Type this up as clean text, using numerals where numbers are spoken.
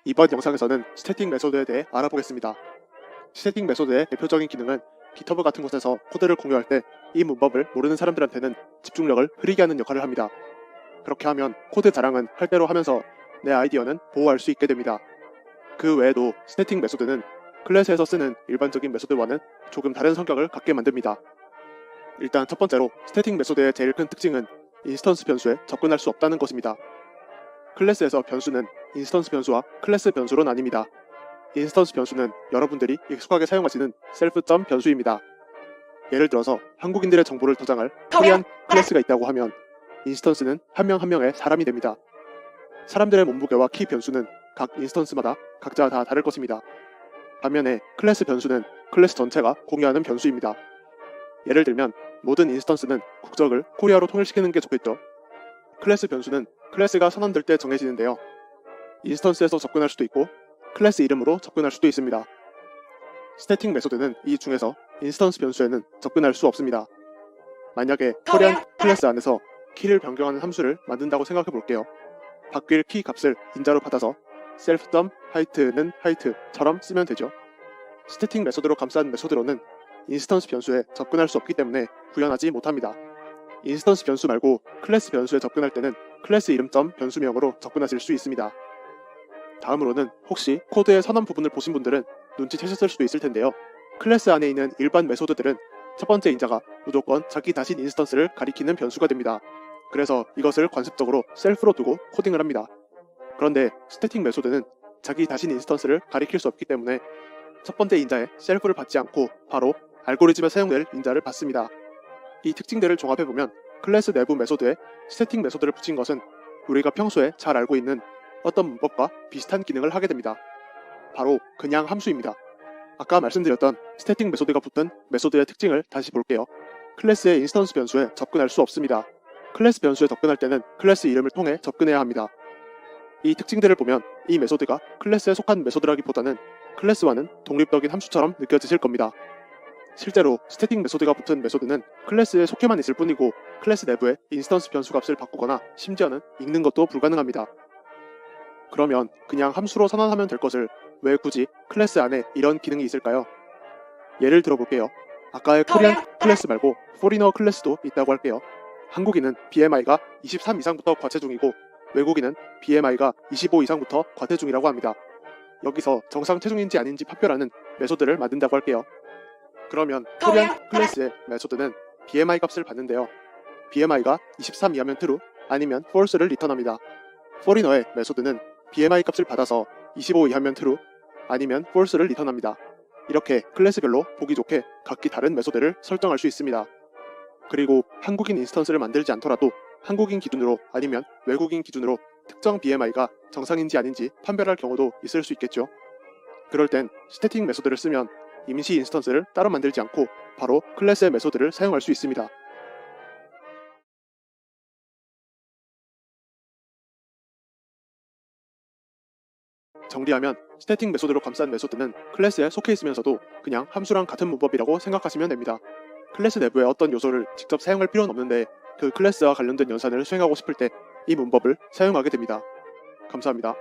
이번 영상에서는 스태틱 메소드에 대해 알아보겠습니다. 스태틱 메소드의 대표적인 기능은 GitHub 같은 곳에서 코드를 공유할 때 이 문법을 모르는 사람들한테는 집중력을 흐리게 하는 역할을 합니다. 그렇게 하면 코드 자랑은 할 대로 하면서 내 아이디어는 보호할 수 있게 됩니다. 그 외에도 스태틱 메소드는 클래스에서 쓰는 일반적인 메소드와는 조금 다른 성격을 갖게 만듭니다. 일단 첫 번째로 스태틱 메소드의 제일 큰 특징은 인스턴스 변수에 접근할 수 없다는 것입니다. 클래스에서 변수는 인스턴스 변수와 클래스 변수로 나뉩니다. 인스턴스 변수는 여러분들이 익숙하게 사용하시는 셀프.점 변수입니다. 예를 들어서 한국인들의 정보를 저장할 코리안 클래스가 있다고 하면 인스턴스는 한 명 한 명의 사람이 됩니다. 사람들의 몸무게와 키 변수는 각 인스턴스마다 각자 다 다를 것입니다. 반면에 클래스 변수는 클래스 전체가 공유하는 변수입니다. 예를 들면 모든 인스턴스는 국적을 코리아로 통일시키는 게 좋겠죠. 클래스 변수는 클래스가 선언될 때 정해지는데요. 인스턴스에서 접근할 수도 있고 클래스 이름으로 접근할 수도 있습니다. 스태틱 메소드는 이 중에서 인스턴스 변수에는 접근할 수 없습니다. 만약에 코리안 클래스 안에서 키를 변경하는 함수를 만든다고 생각해 볼게요. 바뀔 키 값을 인자로 받아서 self.height는 height처럼 쓰면 되죠. 스태틱 메소드로 감싼 메소드로는 인스턴스 변수에 접근할 수 없기 때문에 구현하지 못합니다. 인스턴스 변수 말고 클래스 변수에 접근할 때는 클래스 이름.점 변수명으로 접근하실 수 있습니다. 다음으로는 혹시 코드의 선언 부분을 보신 분들은 눈치채셨을 수도 있을 텐데요. 클래스 안에 있는 일반 메소드들은 첫 번째 인자가 무조건 자기 자신 인스턴스를 가리키는 변수가 됩니다. 그래서 이것을 관습적으로 셀프로 두고 코딩을 합니다. 그런데 스태틱 메소드는 자기 자신 인스턴스를 가리킬 수 없기 때문에 첫 번째 인자에 셀프를 받지 않고 바로 알고리즘에 사용될 인자를 받습니다. 이 특징들을 종합해보면 클래스 내부 메소드에 스태틱 메소드를 붙인 것은 우리가 평소에 잘 알고 있는 어떤 문법과 비슷한 기능을 하게 됩니다. 바로 그냥 함수입니다. 아까 말씀드렸던 스태틱 메소드가 붙은 메소드의 특징을 다시 볼게요. 클래스의 인스턴스 변수에 접근할 수 없습니다. 클래스 변수에 접근할 때는 클래스 이름을 통해 접근해야 합니다. 이 특징들을 보면 이 메소드가 클래스에 속한 메소드라기보다는 클래스와는 독립적인 함수처럼 느껴지실 겁니다. 실제로 스태틱 메소드가 붙은 메소드는 클래스에 속해만 있을 뿐이고 클래스 내부에 인스턴스 변수 값을 바꾸거나 심지어는 읽는 것도 불가능합니다. 그러면 그냥 함수로 선언하면 될 것을 왜 굳이 클래스 안에 이런 기능이 있을까요? 예를 들어볼게요. 아까의 코리안 클래스 말고 포리너 클래스도 있다고 할게요. 한국인은 BMI가 23 이상부터 과체중이고 외국인은 BMI가 25 이상부터 과체중이라고 합니다. 여기서 정상 체중인지 아닌지 판별하는 메소드를 만든다고 할게요. 그러면 코리안 클래스의 메소드는 BMI 값을 받는데요. BMI가 23 이하면 true, 아니면 false를 리턴합니다. 포리너의 메소드는 BMI 값을 받아서 25 이하면 true, 아니면 false를 리턴합니다. 이렇게 클래스별로 보기 좋게 각기 다른 메소드를 설정할 수 있습니다. 그리고 한국인 인스턴스를 만들지 않더라도 한국인 기준으로 아니면 외국인 기준으로 특정 BMI가 정상인지 아닌지 판별할 경우도 있을 수 있겠죠. 그럴 땐 스태틱 메소드를 쓰면 임시 인스턴스를 따로 만들지 않고 바로 클래스의 메소드를 사용할 수 있습니다. 정리하면 스태틱 메소드로 감싼 메소드는 클래스에 속해 있으면서도 그냥 함수랑 같은 문법이라고 생각하시면 됩니다. 클래스 내부의 어떤 요소를 직접 사용할 필요는 없는데 그 클래스와 관련된 연산을 수행하고 싶을 때 이 문법을 사용하게 됩니다. 감사합니다.